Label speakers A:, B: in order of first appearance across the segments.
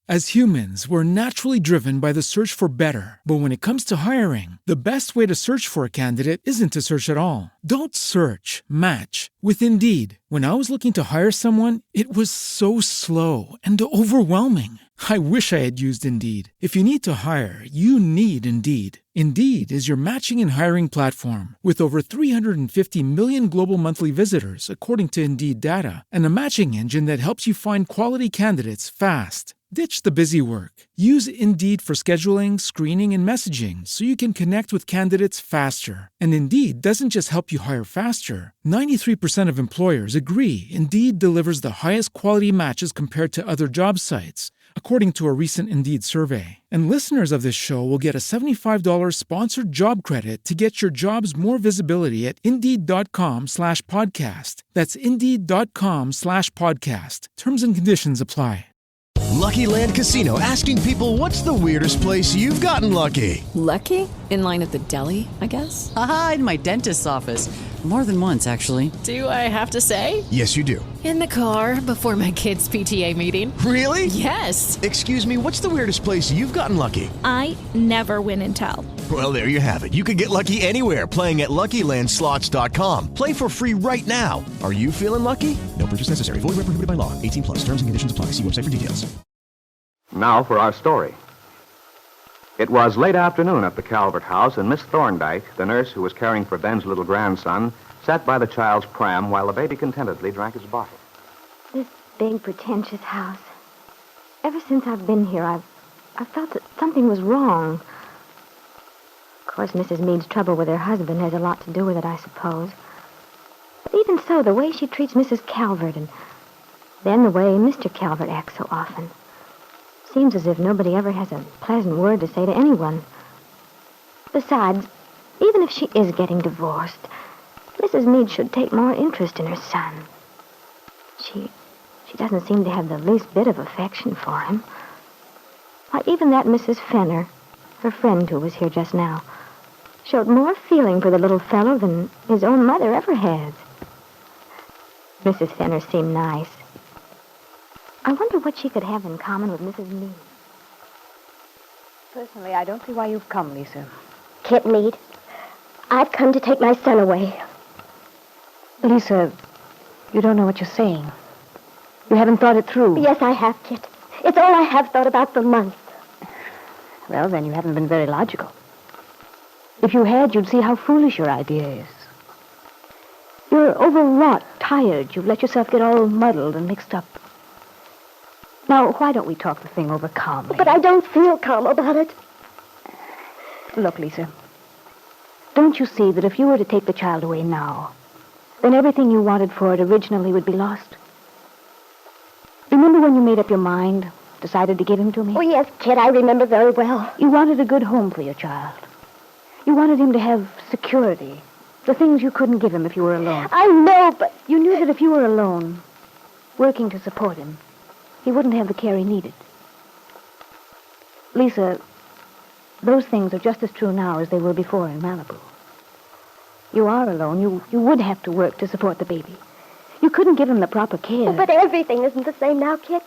A: As humans, we're naturally driven by the search for better. But when it comes to hiring, the best way to search for a candidate isn't to search at all. Don't search, match with Indeed. When I was looking to hire someone, it was so slow and overwhelming. I wish I had used Indeed. If you need to hire, you need Indeed. Indeed is your matching and hiring platform with over 350 million global monthly visitors, according to Indeed data, and a matching engine that helps you find quality candidates fast. Ditch the busy work. Use Indeed for scheduling, screening, and messaging so you can connect with candidates faster. And Indeed doesn't just help you hire faster. 93% of employers agree Indeed delivers the highest quality matches compared to other job sites, according to a recent Indeed survey. And listeners of this show will get a $75 sponsored job credit to get your jobs more visibility at Indeed.com/podcast. That's Indeed.com/podcast. Terms and conditions apply.
B: Lucky Land Casino, asking people, what's the weirdest place you've gotten lucky?
C: Lucky? In line at the deli, I guess?
D: Aha, in my dentist's office. More than once, actually.
C: Do I have to say?
B: Yes, you do.
C: In the car before my kids' PTA meeting.
B: Really?
C: Yes.
B: Excuse me, what's the weirdest place you've gotten lucky?
E: I never win and tell.
B: Well, there you have it. You can get lucky anywhere, playing at LuckyLandSlots.com. Play for free right now. Are you feeling lucky? No purchase necessary. Void where prohibited by law. 18+. Terms and conditions apply. See website for details.
F: Now for our story. It was late afternoon at the Calvert house, and Miss Thorndyke, the nurse who was caring for Ben's little grandson, sat by the child's pram while the baby contentedly drank his bottle.
G: This big, pretentious house. Ever since I've been here, I've felt that something was wrong. Of course, Mrs. Meade's trouble with her husband has a lot to do with it, I suppose. But even so, the way she treats Mrs. Calvert, and then the way Mr. Calvert acts so often, seems as if nobody ever has a pleasant word to say to anyone. Besides, even if she is getting divorced, Mrs. Meade should take more interest in her son. She doesn't seem to have the least bit of affection for him. Why, even that Mrs. Fenner, her friend who was here just now, showed more feeling for the little fellow than his own mother ever has. Mrs. Fenner seemed nice. I wonder what she could have in common with Mrs. Meade.
H: Personally, I don't see why you've come, Lisa.
G: Kitt Meade, I've come to take my son away.
H: Lisa, you don't know what you're saying. You haven't thought it through.
G: Yes, I have, Kitt. It's all I have thought about for months.
H: Well, then you haven't been very logical. If you had, you'd see how foolish your idea is. You're overwrought, tired. You've let yourself get all muddled and mixed up. Now, why don't we talk the thing over calmly?
G: But I don't feel calm about it.
H: Look, Lisa, don't you see that if you were to take the child away now, then everything you wanted for it originally would be lost? Remember when you made up your mind, decided to give him to me?
G: Oh, yes, Kitt, I remember very well.
H: You wanted a good home for your child. You wanted him to have security, the things you couldn't give him if you were alone.
G: I know, but...
H: You knew that if you were alone, working to support him, he wouldn't have the care he needed. Lisa, those things are just as true now as they were before in Malibu. You are alone. You would have to work to support the baby. You couldn't give him the proper care.
G: Oh, but everything isn't the same now, Kitt.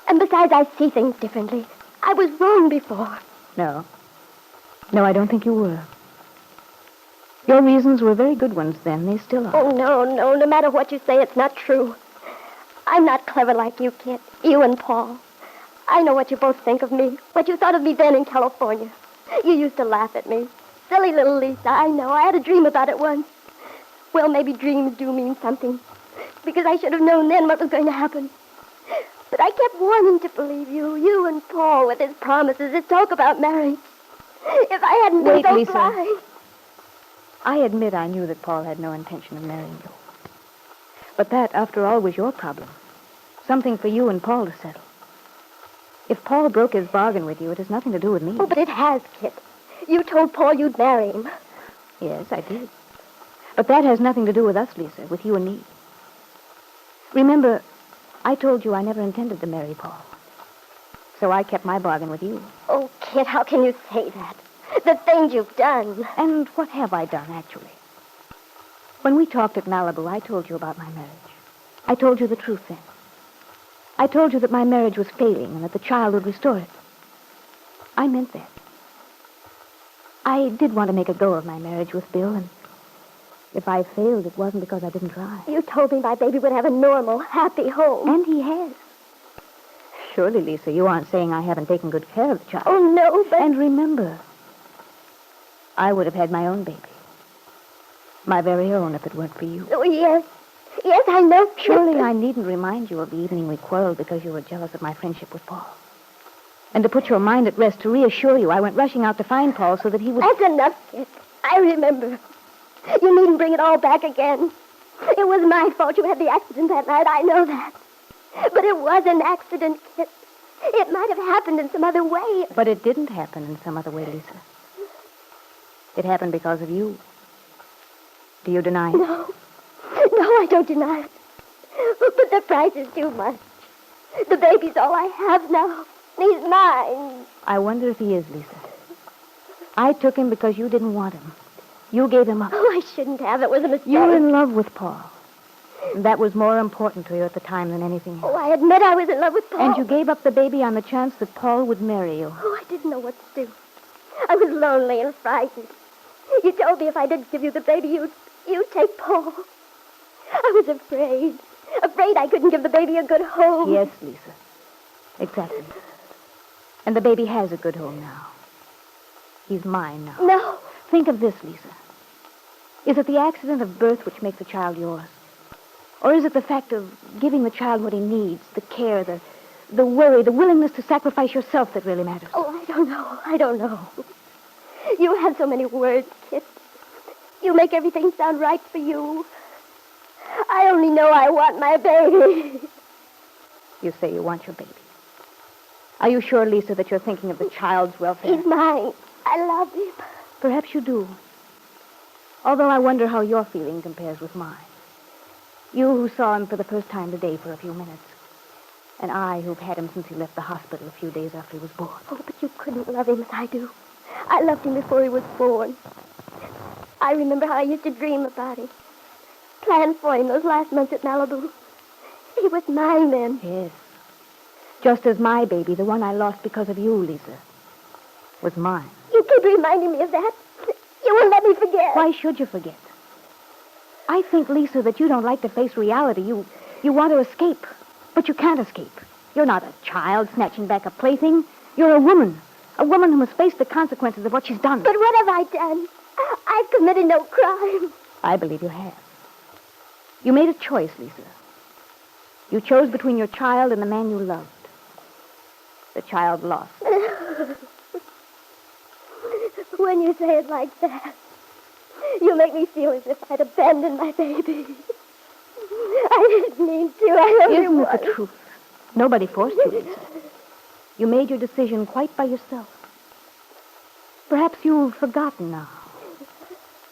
G: And besides, I see things differently. I was wrong before.
H: No, I don't think you were. Your reasons were very good ones then. They still are.
G: Oh, no. No matter what you say, it's not true. I'm not clever like you, Kitt. You and Paul. I know what you both think of me. What you thought of me then in California. You used to laugh at me. Silly little Lisa, I know. I had a dream about it once. Well, maybe dreams do mean something. Because I should have known then what was going to happen. But I kept wanting to believe you and Paul with his promises, his talk about marriage. If I hadn't been so
H: Lisa.
G: blind.
H: I admit I knew that Paul had no intention of marrying you. But that, after all, was your problem. Something for you and Paul to settle. If Paul broke his bargain with you, it has nothing to do with me.
G: Oh, but it has, Kitt. You told Paul you'd marry him.
H: Yes, I did. But that has nothing to do with us, Lisa, with you and me. Remember, I told you I never intended to marry Paul. So I kept my bargain with you.
G: Oh, Kitt, how can you say that? The things you've done.
H: And what have I done, actually? When we talked at Malibu, I told you about my marriage. I told you the truth then. I told you that my marriage was failing and that the child would restore it. I meant that. I did want to make a go of my marriage with Bill, and if I failed, it wasn't because I didn't try.
G: You told me my baby would have a normal, happy home.
H: And he has. Surely, Lisa, you aren't saying I haven't taken good care of the child.
G: Oh, no, but...
H: And remember, I would have had my own baby. My very own, if it weren't for you.
G: Oh, yes. Yes, I know.
H: Surely I needn't remind you of the evening we quarreled because you were jealous of my friendship with Paul. And to put your mind at rest, to reassure you, I went rushing out to find Paul so that he would...
G: That's enough, Kitt. I remember. You needn't bring it all back again. It was my fault you had the accident that night. I know that. But it was an accident, Kitt. It might have happened in some other way.
H: But it didn't happen in some other way, Lisa. It happened because of you. Do you deny it?
G: No, I don't deny it. But the price is too much. The baby's all I have now. He's mine.
H: I wonder if he is, Lisa. I took him because you didn't want him. You gave him up.
G: Oh, I shouldn't have. It was a mistake.
H: You were in love with Paul. And that was more important to you at the time than anything else.
G: Oh, I admit I was in love with Paul.
H: And you gave up the baby on the chance that Paul would marry you.
G: Oh, I didn't know what to do. I was lonely and frightened. You told me if I didn't give you the baby, you'd take Paul. I was afraid. Afraid I couldn't give the baby a good home.
H: Yes, Lisa. Exactly. And the baby has a good home now. He's mine now.
G: No.
H: Think of this, Lisa. Is it the accident of birth which makes the child yours? Or is it the fact of giving the child what he needs, the care, the worry, the willingness to sacrifice yourself that really matters?
G: Oh, I don't know. You have so many words, Kitt. You make everything sound right for you. I only know I want my baby.
H: You say you want your baby. Are you sure, Lisa, that you're thinking of the child's welfare?
G: He's mine. I love him.
H: Perhaps you do. Although I wonder how your feeling compares with mine. You who saw him for the first time today for a few minutes. And I who've had him since he left the hospital a few days after he was born.
G: Oh, but you couldn't love him as I do. I loved him before he was born. I remember how I used to dream about him. Plan for him those last months at Malibu. He was mine then.
H: Yes. Just as my baby, the one I lost because of you, Lisa, was mine.
G: You keep reminding me of that. You won't let me forget.
H: Why should you forget? I think, Lisa, that you don't like to face reality. You want to escape, but you can't escape. You're not a child snatching back a plaything. You're a woman who must face the consequences of what she's done.
G: But what have I done? I've committed no crime.
H: I believe you have. You made a choice, Lisa. You chose between your child and the man you loved. The child lost.
G: When you say it like that, you make me feel as if I'd abandoned my baby. I didn't mean to. I only
H: Isn't it
G: wanted...
H: the truth? Nobody forced you, Lisa. You made your decision quite by yourself. Perhaps you've forgotten now.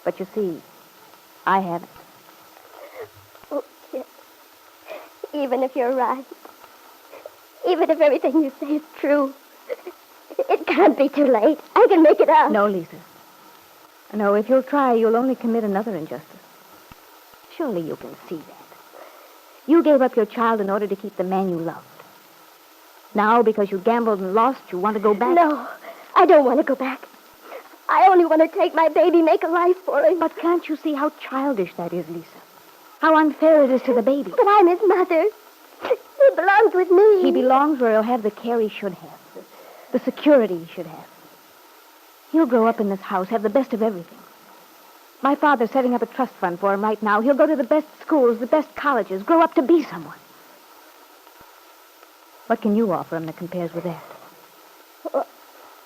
H: But you see, I haven't.
G: Oh, Kitt. Even if you're right, even if everything you say is true, it can't be too late. I can make it up.
H: No, Lisa. No, if you'll try, you'll only commit another injustice. Surely you can see that. You gave up your child in order to keep the man you loved. Now, because you gambled and lost, you want to go back?
G: No, I don't want to go back. I only want to take my baby, make a life for him.
H: But can't you see how childish that is, Lisa? How unfair it is to the baby.
G: But I'm his mother. He belongs with me.
H: He belongs where he'll have the care he should have, the security he should have. He'll grow up in this house, have the best of everything. My father's setting up a trust fund for him right now. He'll go to the best schools, the best colleges, grow up to be someone. What can you offer him that compares with that?
G: Well,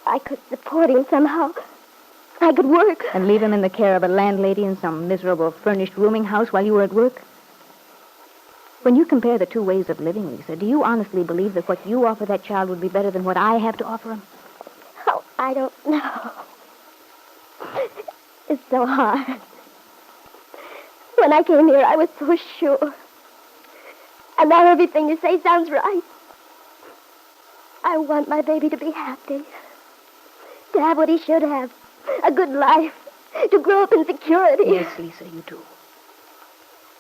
G: I could support him somehow. I could work.
H: And leave him in the care of a landlady in some miserable furnished rooming house while you were at work? When you compare the two ways of living, Lisa, do you honestly believe that what you offer that child would be better than what I have to offer him?
G: Oh, I don't know. It's so hard. When I came here, I was so sure. And now everything you say sounds right. I want my baby to be happy. To have what he should have. A good life. To grow up in security.
H: Yes, Lisa, you do.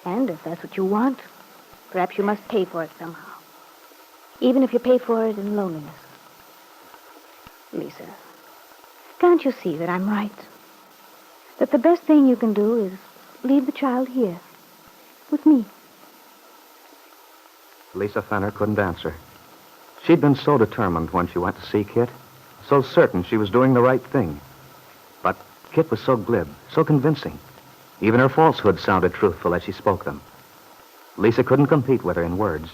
H: And if that's what you want, perhaps you must pay for it somehow. even if you pay for it in loneliness. Lisa, can't you see that I'm right? That the best thing you can do is leave the child here, with me.
F: Lisa Fenner couldn't answer. She'd been so determined when she went to see Kitt, so certain she was doing the right thing. But Kitt was so glib, so convincing. Even her falsehoods sounded truthful as she spoke them. Lisa couldn't compete with her in words.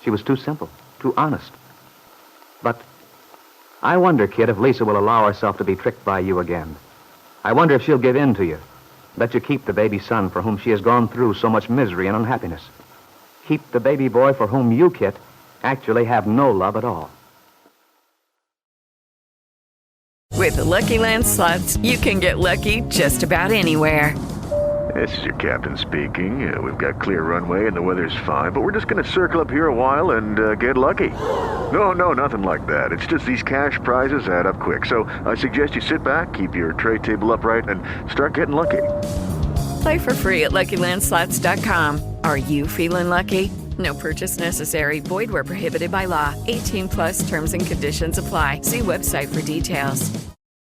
F: She was too simple, too honest. But I wonder, Kitt, if Lisa will allow herself to be tricked by you again. I wonder if she'll give in to you, let you keep the baby son for whom she has gone through so much misery and unhappiness. Keep the baby boy for whom you, Kitt, actually have no love at all.
I: With the Lucky Land Slots, you can get lucky just about anywhere.
J: This is your captain speaking. We've got clear runway and the weather's fine, but we're just going to circle up here a while and get lucky. No, nothing like that. It's just these cash prizes add up quick. So I suggest you sit back, keep your tray table upright, and start getting lucky.
I: Play for free at LuckyLandSlots.com. Are you feeling lucky? No purchase necessary. Void where prohibited by law. 18+ terms and conditions apply. See website for details.